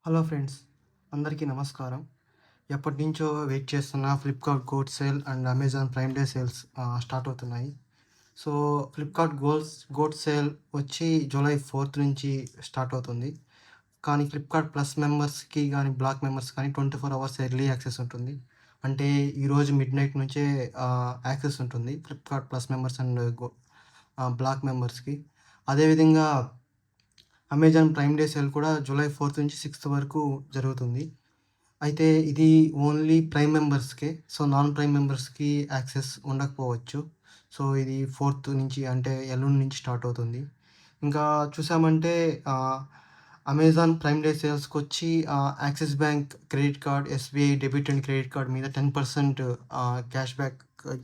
Hello friends, అందరికీ నమస్కారం. ఎప్పటినుంచో వెయిట్ చేస్తున్న Flipkart gold sale and Amazon prime day sales start అవుతున్నాయి. సో, ఫ్లిప్‌కార్ట్ గోల్డ్ సేల్ వచ్చి జూలై 4 నుంచి స్టార్ట్ అవుతుంది. కానీ ఫ్లిప్‌కార్ట్ ప్లస్ మెంబర్స్‌కి గానీ, బ్లాక్ మెంబర్స్ కానీ 24 అవర్స్ ఎర్లీ యాక్సెస్ ఉంటుంది. అంటే ఈరోజు మిడ్‌నైట్ నుంచే యాక్సెస్ ఉంటుంది Flipkart plus members and black మెంబర్స్‌కి. అదేవిధంగా అమెజాన్ ప్రైమ్ డే సేల్ కూడా జూలై 4 నుంచి 6 వరకు జరుగుతుంది. అయితే ఇది ఓన్లీ ప్రైమ్ మెంబర్స్‌కే. సో, నాన్ ప్రైమ్ మెంబర్స్‌కి యాక్సెస్ ఉండకపోవచ్చు. సో, ఇది 4థ్ నుంచి అంటే ఎల్లుండి నుంచి స్టార్ట్ అవుతుంది. ఇంకా చూసామంటే అమెజాన్ ప్రైమ్ డే సేల్స్‌కొచ్చి Axis bank credit card, SBI debit and credit card మీద 10% క్యాష్ బ్యాక్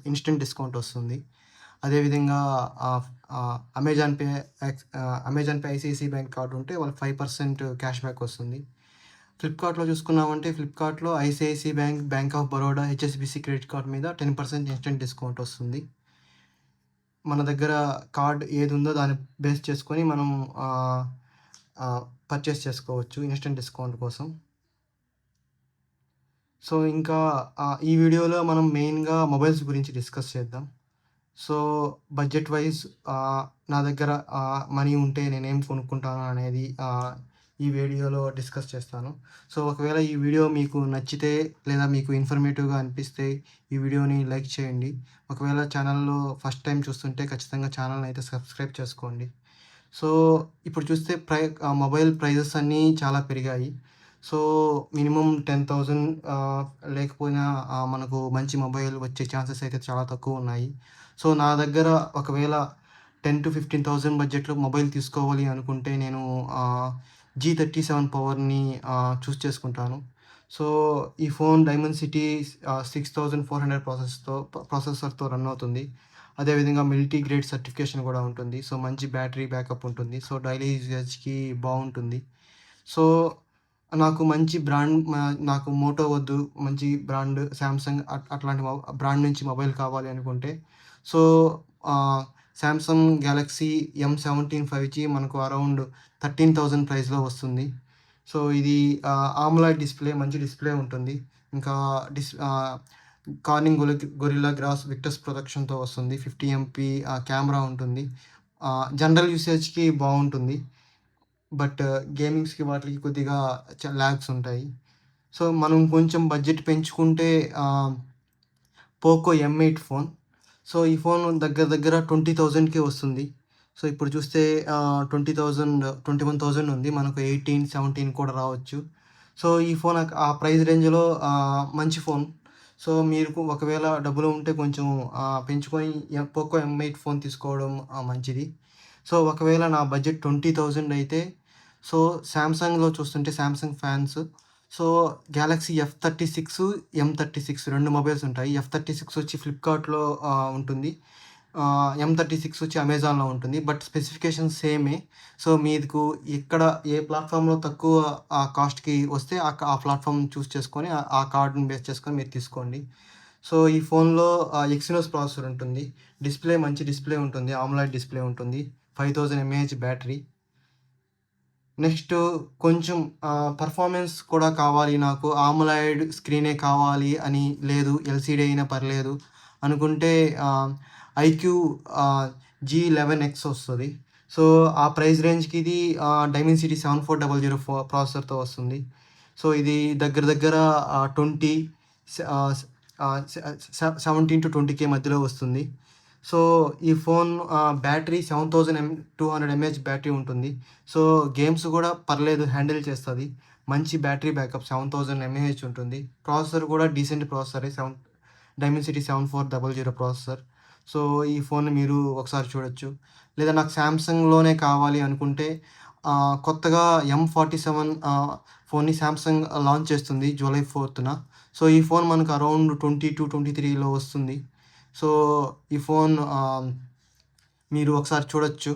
ఇన్‌స్టంట్ డిస్కౌంట్ వస్తుంది. అదేవిధంగా ఆహ్, ఆహ్, Amazon pay ICICI bank card ఉంటే వాళ్ళకి 5% క్యాష్ బ్యాక్ వస్తుంది. ఫ్లిప్‌కార్ట్‌లో చూసుకున్నామంటే ఫ్లిప్‌కార్ట్‌లో ICICI bank, bank of Baroda, HSBC credit card మీద 10% ఇన్‌స్టంట్ డిస్కౌంట్ వస్తుంది. మన దగ్గర కార్డ్ ఏదుందో దాన్ని బేస్ చేసుకొని మనం ఆహ్, ఆహ్, పర్చేస్ చేసుకోవచ్చు ఇన్‌స్టంట్ డిస్కౌంట్ కోసం. సో, ఇంకా ఈ వీడియోలో మనం మెయిన్‌గా మొబైల్స్ గురించి డిస్కస్ చేద్దాం. సో, బడ్జెట్ వైస్ నా దగ్గర మనీ ఉంటే నేనేం కొనుక్కుంటాను అనేది ఈ వీడియోలో డిస్కస్ చేస్తాను. సో, ఒకవేళ ఈ వీడియో మీకు నచ్చితే లేదా మీకు ఇన్ఫర్మేటివ్‌గా అనిపిస్తే ఈ వీడియోని లైక్ చేయండి. ఒకవేళ ఛానల్‌లో ఫస్ట్ టైమ్ చూస్తుంటే ఖచ్చితంగా ఛానల్‌ని అయితే సబ్స్క్రైబ్ చేసుకోండి. సో, ఇప్పుడు చూస్తే మొబైల్ ప్రైజెస్ అన్నీ చాలా పెరిగాయి. సో, మినిమమ్ 10,000 లేకపోయినా మనకు మంచి మొబైల్ వచ్చే ఛాన్సెస్ అయితే చాలా తక్కువున్నాయి. సో, నా దగ్గర ఒకవేళ 10,000-15,000 బడ్జెట్‌లో మొబైల్ తీసుకోవాలి అనుకుంటే నేను G37 పవర్‌ని చూజ్ చేసుకుంటాను. సో, ఈ ఫోన్ డైమెన్సిటీ 6400 ప్రాసెసర్‌తో రన్ అవుతుంది. అదేవిధంగా మిలిటరీ గ్రేడ్ సర్టిఫికేషన్ గూడా ఉంటుంది. సో, మంచి బ్యాటరీ బ్యాకప్ ఉంటుంది. సో, డైలీ యూసేజ్‌కి బావుంటుంది. సో, నాకు మంచి నాకు మోటో వద్దు, మంచి బ్రాండ్ సామ్‌సంగ్ అట్లాంటి బ్రాండ్ నుంచి మొబైల్ కావాలి అనుకుంటే, సో, ఆహ్, సామ్‌సంగ్ గ్యాలక్సీ M17 5G మనకు అరౌండ్ 13,000 ప్రైస్‌లో వస్తుంది. సో, ఇది ఆమోలెడ్ డిస్‌ప్లే మంచి డిస్‌ప్లే ఉంటుంది. ఇంకా కార్నింగ్ గొరిల్లా గ్లాస్ విక్టర్స్ ప్రొటెక్షన్‌తో వస్తుంది. 50 ఎంపీ కెమెరా ఉంటుంది. జనరల్ యూసేజ్‌కి బావుంటుంది. బట్ గేమింగ్స్‌కి వాటిలికి కొద్దిగా లాగ్స్ ఉంటాయి. సో, మనం కొంచెం బడ్జెట్ పెంచుకుంటే పోకో M8 ఫోన్. సో, ఈ ఫోన్ దగ్గర దగ్గర 20,000కే వస్తుంది. సో, ఇప్పుడు చూస్తే 20,000 21,000 ఉంది. మనకు 18, 17 కూడా రావచ్చు. సో, ఈ ఫోన్ ఆ ప్రైస్ రేంజ్‌లో మంచి ఫోన్. సో, మీకు ఒకవేళ డబ్బులు ఉంటే కొంచెం పెంచుకొని పోకో M8 ఫోన్ తీసుకోవడం మంచిది. సో, ఒకవేళ నా బడ్జెట్ 20,000 అయితే సో, సామ్‌సంగ్‌లో చూస్తుంటే Samsung fans so, Galaxy F36, M36 2 mobiles ఉంటాయి. F36 వచ్చి ఫ్లిప్‌కార్ట్‌లో ఉంటుంది. M36 వచ్చి అమెజాన్‌లో ఉంటుంది. బట్ స్పెసిఫికేషన్స్ సేమే. సో, మీకు ఇక్కడ ఏ ప్లాట్‌ఫామ్‌లో తక్కువ కాస్ట్‌కి వస్తే ఆ ప్లాట్‌ఫామ్ చూజ్ చేసుకొని ఆ కార్డ్‌ని బేస్ చేసుకొని మీరు తీసుకోండి. సో, ఈ ఫోన్‌లో ఎక్సినోస్ ప్రాసెసర్ ఉంటుంది. మంచి డిస్‌ప్లే ఉంటుంది. ఆమోలెడ్ డిస్‌ప్లే ఉంటుంది. 5000 ఎంఏహెచ్ బ్యాటరీ. నెక్స్టు కొంచెం పెర్ఫార్మెన్స్ కూడా కావాలి నాకు. ఆమోలెడ్ స్క్రీనే కావాలి అని లేదు. ఎల్‌సీడీ అయినా పర్లేదు అనుకుంటే ఐక్యూ G11X వస్తది. సో, ఆ ప్రైస్ రేంజ్‌కి ఇది డైమెన్సిటీ 7400 ప్రాసెసర్‌తో వస్తుంది. సో, ఇది దగ్గర దగ్గర 20 సె ఆహ్, ఆహ్, సె సె 17-20K మధ్యలో వస్తుంది. సో, ఈ ఫోన్ బ్యాటరీ 7200 ఎంఏహెచ్ బ్యాటరీ ఉంటుంది. సో, గేమ్స్ గూడా పర్లేదు హ్యాండిల్ చేస్తది. మంచి బ్యాటరీ బ్యాకప్ 7000 ఎంఏహెచ్ ఉంటుంది. ప్రాసెసర్ గూడా డీసెంట్ ప్రాసెసరే. Dimensity 7400 processor. సో, ఈ ఫోన్‌ని మీరు ఒకసారి చూడొచ్చు. లేదా నాకు సామ్‌సంగ్‌లోనే కావాలి అనుకుంటే కొత్తగా M47 ఫోన్‌ని సామ్‌సంగ్ లాంచ్ చేస్తుంది జూలై 4న. సో, ఈ ఫోన్ మనకు అరౌండ్ 22-23లో వస్తుంది. సో, ఈ ఫోన్ మీరు ఒకసారి చూడొచ్చు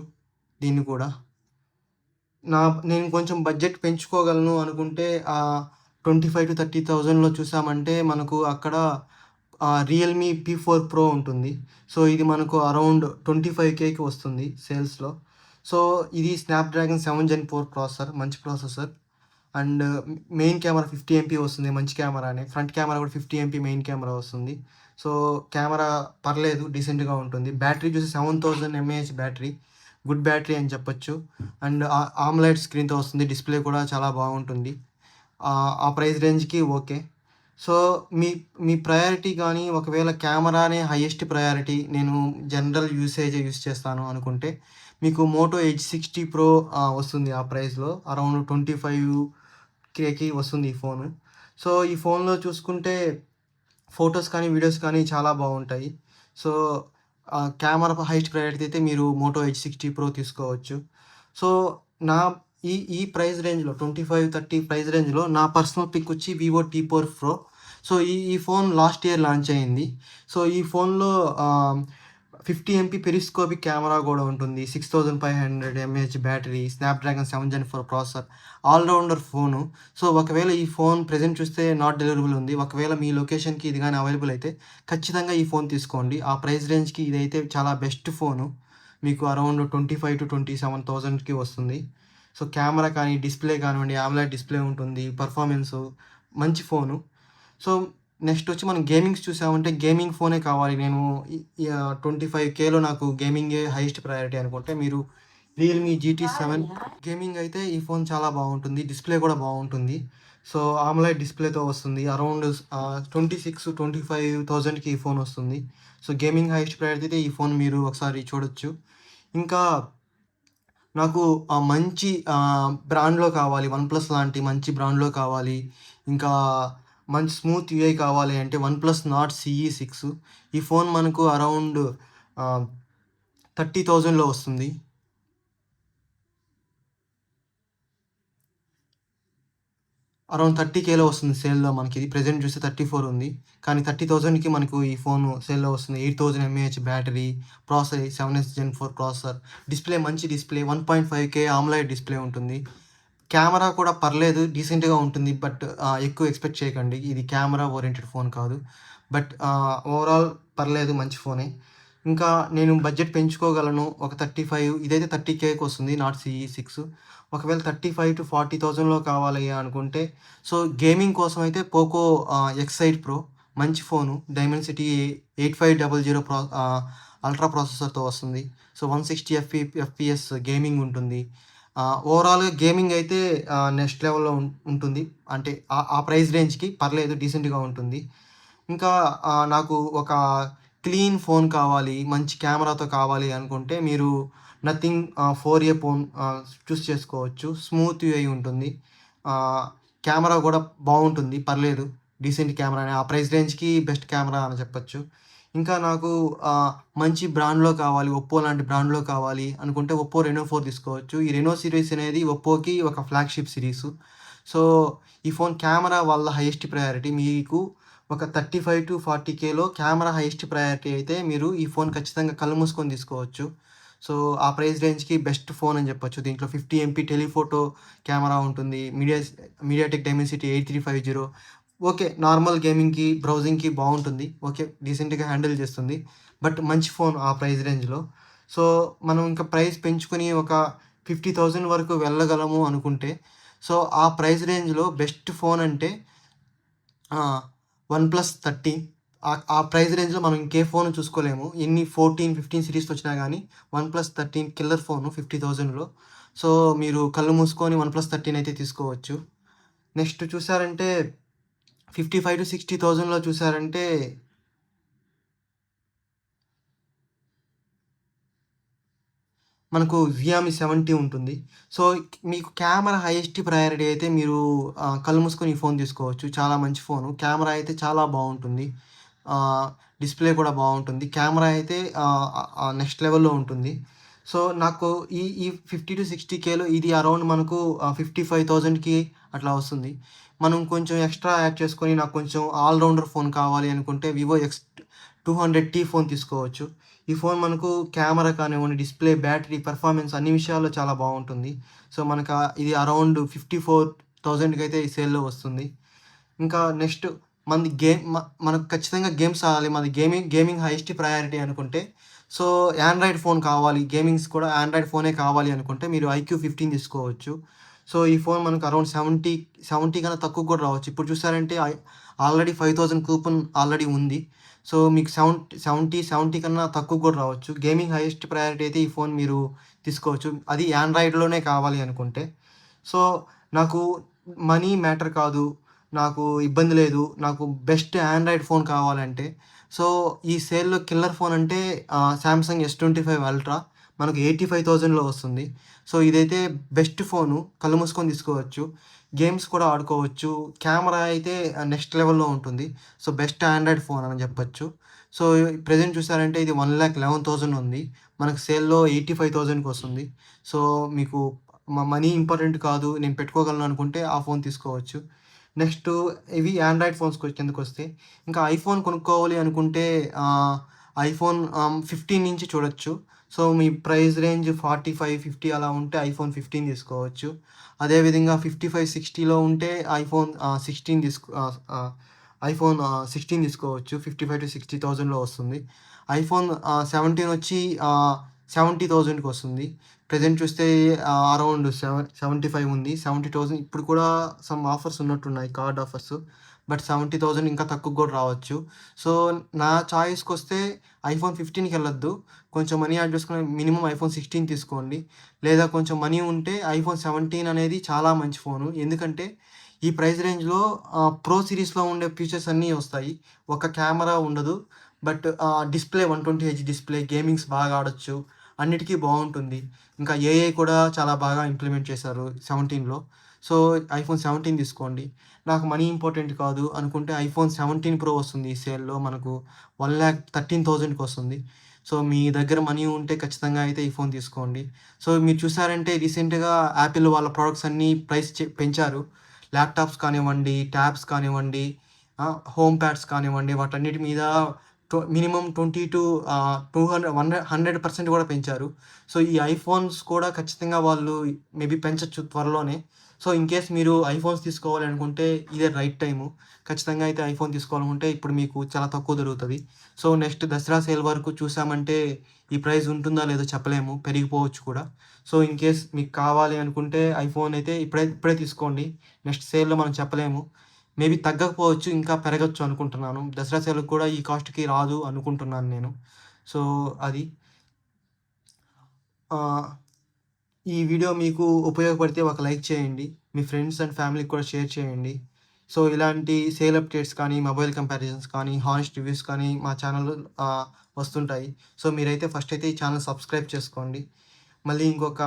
దీన్ని కూడా. నేను కొంచెం బడ్జెట్ పెంచుకోగలను అనుకుంటే 25,000-30,000లో చూసామంటే మనకు అక్కడ రియల్‌మీ P4 ప్రో ఉంటుంది. సో, ఇది మనకు అరౌండ్ 25,000కి వస్తుంది సేల్స్‌లో. సో, ఇది స్నాప్‌డ్రాగన్ 7 జెన్ 4 ప్రాసెసర్ మంచి processor. And main camera 50 MP వస్తుంది. మంచి కెమెరానే. ఫ్రంట్ కెమెరా కూడా 50 ఎంపీ మెయిన్ కెమెరా వస్తుంది. సో, కెమెరా పర్లేదు డీసెంట్‌గా ఉంటుంది. బ్యాటరీ చూసి 7000 ఎంఏహెచ్ బ్యాటరీ. గుడ్ బ్యాటరీ అని చెప్పొచ్చు. అండ్ ఆమ్లెడ్ స్క్రీన్‌తో వస్తుంది. డిస్‌ప్లే కూడా చాలా బాగుంటుంది. ఆ ప్రైస్ రేంజ్‌కి ఓకే. సో, మీ మీ ప్రయారిటీ గానీ ఒకవేళ కెమెరానే హైయెస్ట్ ప్రయారిటీ నేను జనరల్ యూజ్ చేస్తాను అనుకుంటే, మీకు మోటో ఎడ్జ్ 60 ప్రో వస్తుంది ఆ ప్రైస్‌లో. అరౌండ్ 25,000కి వస్తుంది ఈ ఫోను. సో, ఈ ఫోన్‌లో చూసుకుంటే ఫోటోస్ కానీ, వీడియోస్ కానీ చాలా బావుంటాయి. సో, కెమెరా హైయెస్ట్ ప్రయారిటీ అయితే మీరు మోటో ఎడ్జ్ 60 ప్రో తీసుకోవచ్చు. సో, నా ఈ ప్రైస్ రేంజ్‌లో 25, 30 ప్రైస్ రేంజ్‌లో నా పర్సనల్ పిక్ వచ్చి వివో టీ4 ప్రో. సో, ఈ ఈ ఫోన్ లాస్ట్ ఇయర్ లాంచ్ అయింది. సో, ఈ ఫోన్‌లో 50 ఎంపీ పెరిస్కోపిక్ కెమెరా గూడా ఉంటుంది. 6500 ఎంఏహెచ్ బ్యాటరీ, స్నాప్‌డ్రాగన్ 7 జెన్ 4 processor. All rounder phone. So, ఒకవేళ ఈ ఫోన్ ప్రెజెంట్ చూస్తే నాట్ డెలివరబుల్ ఉంది. ఒకవేళ మీ లొకేషన్‌కి ఇది గాని అవైలబుల్ అయితే ఖచ్చితంగా ఈ ఫోన్ తీసుకోండి. ఆ ప్రైస్ రేంజ్‌కి ఇదైతే చాలా బెస్ట్ ఫోను. మీకు అరౌండ్ 25,000-27,000కి వస్తుంది. సో, కెమెరా కానీ, డిస్‌ప్లే కానివ్వండి, AMOLED డిస్‌ప్లే ఉంటుంది. పెర్ఫార్మెన్సు మంచి ఫోను. సో, నెక్స్ట్ వచ్చి మనం గేమింగ్స్ చూసామంటే గేమింగ్ ఫోనే కావాలి. నేను 25,000లో నాకు గేమింగే హైయెస్ట్ ప్రయారిటీ అనుకుంటే మీరు రియల్‌మీ జీటీ 7 గేమింగ్ అయితే ఈ ఫోన్ చాలా బావుంటుంది. డిస్‌ప్లే కూడా బావుంటుంది. సో, AMOLED డిస్‌ప్లేతో వస్తుంది. అరౌండ్ 26,000-25,000కి ఈ ఫోన్ వస్తుంది. సో, గేమింగ్ హైయెస్ట్ ప్రయారిటీ అయితే ఈ ఫోన్ మీరు ఒకసారి చూడొచ్చు. ఇంకా నాకు మంచి బ్రాండ్‌లో కావాలి. వన్‌ప్లస్ లాంటి మంచి బ్రాండ్‌లో కావాలి. ఇంకా మంచి స్మూత్ యూఐ కావాలి అంటే వన్‌ప్లస్ నార్డ్ CE6 ఈ ఫోన్ మనకు అరౌండ్ 30,000లో వస్తుంది. అరౌండ్ 30,000లో వస్తుంది సేల్‌లో మనకిది. ప్రెజెంట్ చూస్తే 34 ఉంది. కానీ 30,000కి మనకు ఈ ఫోను సేల్‌లో వస్తుంది. 8000 ఎంఏహెచ్ బ్యాటరీ, ప్రాసెసర్ 7 జెన్ 4 ప్రాసెసర్, డిస్‌ప్లే మంచి డిస్‌ప్లే 1.5K AMOLED డిస్‌ప్లే ఉంటుంది. కెమెరా కూడా పర్లేదు డీసెంట్‌గా ఉంటుంది. బట్ ఎక్కువ ఎక్స్‌పెక్ట్ చేయకండి. ఇది కెమెరా ఓరియెంటెడ్ ఫోన్ కాదు. బట్ ఓవరాల్ పర్లేదు మంచి ఫోనే. ఇంకా నేను బడ్జెట్ పెంచుకోగలను. ఒక 35 ఇదైతే 30,000కి వస్తుంది నార్డ్ CE6. ఒకవేళ 35,000-40,000లో కావాలి అనుకుంటే సో, గేమింగ్ కోసం అయితే పోకో ఎక్స్8 ప్రో మంచి ఫోను. డైమెన్సిటీ 8500 అల్ట్రా ప్రాసెసర్‌తో వస్తుంది. సో, 160 ఎఫ్‌పిఎస్ గేమింగ్ ఉంటుంది. ఓవరాల్‌గా గేమింగ్ అయితే నెక్స్ట్ లెవెల్‌లో ఉంటుంది. అంటే ఆ ప్రైస్ రేంజ్‌కి పర్లేదు డీసెంట్‌గా ఉంటుంది. ఇంకా నాకు ఒక క్లీన్ ఫోన్ కావాలి, మంచి కెమెరాతో కావాలి అనుకుంటే మీరు నథింగ్ 4A ఫోన్ చూస్ చేసుకోవచ్చు. స్మూత్ యూఐ ఉంటుంది. కెమెరా కూడా బావుంటుంది. పర్లేదు డీసెంట్ కెమెరానే. ఆ ప్రైస్ రేంజ్‌కి బెస్ట్ కెమెరా అని చెప్పొచ్చు. ఇంకా నాకు మంచి బ్రాండ్‌లో కావాలి, ఒప్పో లాంటి బ్రాండ్‌లో కావాలి అనుకుంటే ఒప్పో రెనో 4 తీసుకోవచ్చు. ఈ రెనో సీరీస్ అనేది ఒప్పోకి ఒక ఫ్లాగ్‌షిప్ సిరీసు. సో, ఈ ఫోన్ కెమెరా వల్ల హైయెస్ట్ ప్రయారిటీ. మీకు ఒక 35,000-40,000లో కెమెరా హైయెస్ట్ ప్రయారిటీ అయితే మీరు ఈ ఫోన్ ఖచ్చితంగా కళ్ళు మూసుకొని తీసుకోవచ్చు. సో, ఆ ప్రైస్ రేంజ్‌కి బెస్ట్ ఫోన్ అని చెప్పొచ్చు. దీంట్లో 50 ఎంపీ టెలిఫోటో కెమెరా ఉంటుంది. MediaTek Dimensity 8350 okay. నార్మల్ గేమింగ్‌కి, బ్రౌజింగ్‌కి బావుంటుంది. ఓకే. డీసెంట్‌గా హ్యాండిల్ చేస్తుంది. బట్ మంచి ఫోన్ ఆ ప్రైస్ రేంజ్‌లో. సో, మనం ఇంకా ప్రైస్ పెంచుకొని ఒక 50,000 వరకు వెళ్ళగలము అనుకుంటే, సో, ఆ ప్రైస్ రేంజ్‌లో బెస్ట్ ఫోన్ అంటే వన్‌ప్లస్ 13 ఆ ప్రైస్ రేంజ్‌లో మనం ఇంకే ఫోను చూసుకోలేము. ఎన్ని 14, 15 సిరీస్‌తో వచ్చినా గానీ వన్‌ప్లస్ 13 కిల్లర్ ఫోను 50,000లో. సో, మీరు కళ్ళు మూసుకొని వన్‌ప్లస్ 13 అయితే తీసుకోవచ్చు. నెక్స్ట్ చూసారంటే 55,000-60,000లో చూసారంటే మనకు Xiaomi 70 ఉంటుంది. సో, మీకు కెమెరా హైయెస్ట్ ప్రయారిటీ అయితే మీరు కళ్ళు మూసుకొని ఈ ఫోన్ తీసుకోవచ్చు. చాలా మంచి ఫోను. కెమెరా అయితే చాలా బావుంటుంది. ఆహ్, డిస్‌ప్లే కూడా బావుంటుంది. కెమెరా అయితే నెక్స్ట్ లెవెల్‌లో ఉంటుంది. సో, నాకు ఈ 50-60Kలో ఇది అరౌండ్ మనకు 55,000కి అట్లా వస్తుంది. మనం కొంచెం ఎక్స్‌ట్రా యాడ్ చేసుకొని నాకు కొంచెం ఆల్ రౌండర్ ఫోన్ కావాలి అనుకుంటే వివో X200T ఫోన్ తీసుకోవచ్చు. ఈ ఫోన్ మనకు కెమెరా కానివ్వండి, డిస్‌ప్లే, బ్యాటరీ, పెర్ఫార్మెన్స్ అన్ని విషయాల్లో చాలా బావుంటుంది. సో, మనకు ఇది అరౌండ్ 54,000కైతే ఈ సేల్‌లో వస్తుంది. ఇంకా నెక్స్ట్ మనది గేమ్ మనకు ఖచ్చితంగా గేమ్స్ ఆడాలి. మనది గేమింగ్ హైయెస్ట్ ప్రయారిటీ అనుకుంటే, సో, ఆండ్రాయిడ్ ఫోన్ కావాలి. గేమింగ్స్ కూడా ఆండ్రాయిడ్ ఫోనే కావాలి అనుకుంటే మీరు ఐక్యూ 15 తీసుకోవచ్చు. సో, ఈ ఫోన్ మనకు అరౌండ్ 70 కన్నా తక్కువకి కూడా రావచ్చు. ఇప్పుడు చూసారంటే ఆల్రెడీ 5000 కూపన్ ఆల్రెడీ ఉంది. సో, మీకు 70 కన్నా తక్కువకి కూడా రావచ్చు. గేమింగ్ హైయెస్ట్ ప్రయారిటీ అయితే ఈ ఫోన్ మీరు తీసుకోవచ్చు. అది యాండ్రాయిడ్‌లోనే కావాలి అనుకుంటే. సో, నాకు మనీ మ్యాటర్ కాదు. నాకు ఇబ్బంది లేదు. నాకు బెస్ట్ యాండ్రాయిడ్ ఫోన్ కావాలంటే, సో, ఈ సేల్‌లో కిల్లర్ ఫోన్ అంటే సామ్‌సంగ్ S25 అల్ట్రా మనకు 85,000లో వస్తుంది. సో, ఇదైతే బెస్ట్ ఫోను. కళ్ళు మూసుకొని తీసుకోవచ్చు. గేమ్స్ కూడా ఆడుకోవచ్చు. కెమెరా అయితే నెక్స్ట్ లెవెల్‌లో ఉంటుంది. సో, బెస్ట్ ఆండ్రాయిడ్ ఫోన్ అని చెప్పొచ్చు. సో, ప్రెజెంట్ చూసారంటే ఇది 1,11,000 ఉంది. మనకు సేల్‌లో 85,000కి వస్తుంది. సో, మీకు మనీ ఇంపార్టెంట్ కాదు. నేను పెట్టుకోగలను అనుకుంటే ఆ ఫోన్ తీసుకోవచ్చు. నెక్స్ట్ ఇవి ఆండ్రాయిడ్ ఫోన్స్ కిందకొస్తే, ఇంకా ఐఫోన్ కొనుక్కోవాలి అనుకుంటే ఐఫోన్ 15 నుంచి చూడొచ్చు. సో, మీ ప్రైస్ రేంజ్ 45, 50 అలా ఉంటే ఐఫోన్ 15 తీసుకోవచ్చు. అదేవిధంగా 55, 60లో ఉంటే ఐఫోన్ 16 తీసుకోవచ్చు. 55,000-60,000లో వస్తుంది. ఐఫోన్ 17 వచ్చి 70,000కి వస్తుంది. ప్రెజెంట్ చూస్తే అరౌండ్ 75 ఉంది. 70,000 ఇప్పుడు కూడా సమ్ ఆఫర్స్ ఉన్నట్టున్నాయి. Card offers. బట్ 70,000 ఇంకా తక్కువకి కూడా రావచ్చు. సో, నా చాయిస్‌కొస్తే ఐఫోన్ 15కెళ్ళొద్దు. కొంచెం మనీ యాడ్ చేసుకొని మినిమమ్ ఐఫోన్ 16 తీసుకోండి. లేదా కొంచెం మనీ ఉంటే ఐఫోన్ 17 అనేది చాలా మంచి ఫోను. ఎందుకంటే ఈ ప్రైస్ రేంజ్‌లో ప్రో సిరీస్‌లో ఉండే ఫీచర్స్ అన్నీ వస్తాయి. ఒక కెమెరా ఉండదు. But display 120 H display, gamings బాగా ఆడొచ్చు. అన్నిటికి బావుంటుంది. ఇంకా ఏఐ కూడా చాలా బాగా ఇంప్లిమెంట్ చేశారు 17లో. సో, ఐఫోన్ 17 తీసుకోండి. నాకు మనీ ఇంపార్టెంట్ కాదు అనుకుంటే ఐఫోన్ 17 ప్రో వస్తుంది ఈ సేల్‌లో మనకు 1,13,000కి వస్తుంది. సో, మీ దగ్గర మనీ ఉంటే ఖచ్చితంగా అయితే ఈ ఫోన్ తీసుకోండి. సో, మీరు చూసారంటే రీసెంట్‌గా యాపిల్ వాళ్ళ ప్రొడక్ట్స్ అన్నీ ప్రైస్ పెంచారు. ల్యాప్‌టాప్స్ కానివ్వండి, ట్యాబ్స్ కానివ్వండి, హోమ్ ప్యాడ్స్ కానివ్వండి వాటన్నిటి మీద మినిమమ్ 20 టు 100% కూడా పెంచారు. సో, ఈ ఐఫోన్స్ కూడా ఖచ్చితంగా వాళ్ళు మేబీ పెంచొచ్చు త్వరలోనే. సో, ఇన్‌కేస్ మీరు ఐఫోన్స్ తీసుకోవాలి అనుకుంటే ఇదే రైట్ టైము. ఖచ్చితంగా అయితే ఐఫోన్ తీసుకోవాలనుకుంటే ఇప్పుడు మీకు చాలా తక్కువ దొరుకుతది. సో, నెక్స్ట్ దసరా సేల్ వరకు చూసామంటే ఈ ప్రైస్ ఉంటుందో లేదో చెప్పలేము. పెరిగిపోవచ్చు కూడా. సో, ఇన్‌కేస్ మీకు కావాలి అనుకుంటే ఐఫోన్ అయితే ఇప్పుడే తీసుకోండి. నెక్స్ట్ సేల్‌లో మనం చెప్పలేము. మేబీ తగ్గకపోవచ్చు. ఇంకా పెరగొచ్చు అనుకుంటున్నాను. దసరా సేల్‌కి కూడా ఈ కాస్ట్‌కి రాదు అనుకుంటున్నాను నేను. సో, అది. ఆహ్, ఈ వీడియో మీకు ఉపయోగపడితే ఒక లైక్ చేయండి. మీ ఫ్రెండ్స్ అండ్ ఫ్యామిలీకి కూడా షేర్ చేయండి. సో, ఇలాంటి సేల్ అప్డేట్స్ కానీ, మొబైల్ కంపారిజన్స్ కానీ, హానెస్ట్ రివ్యూస్ కానీ మా ఛానల్‌లో వస్తుంటాయి. సో, మీరైతే ఫస్ట్ అయితే ఈ ఛానల్ సబ్స్క్రైబ్ చేసుకోండి. మళ్ళీ ఇంకొక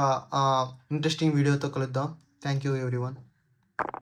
ఇంట్రెస్టింగ్ వీడియోతో కలుద్దాం. Thank you everyone.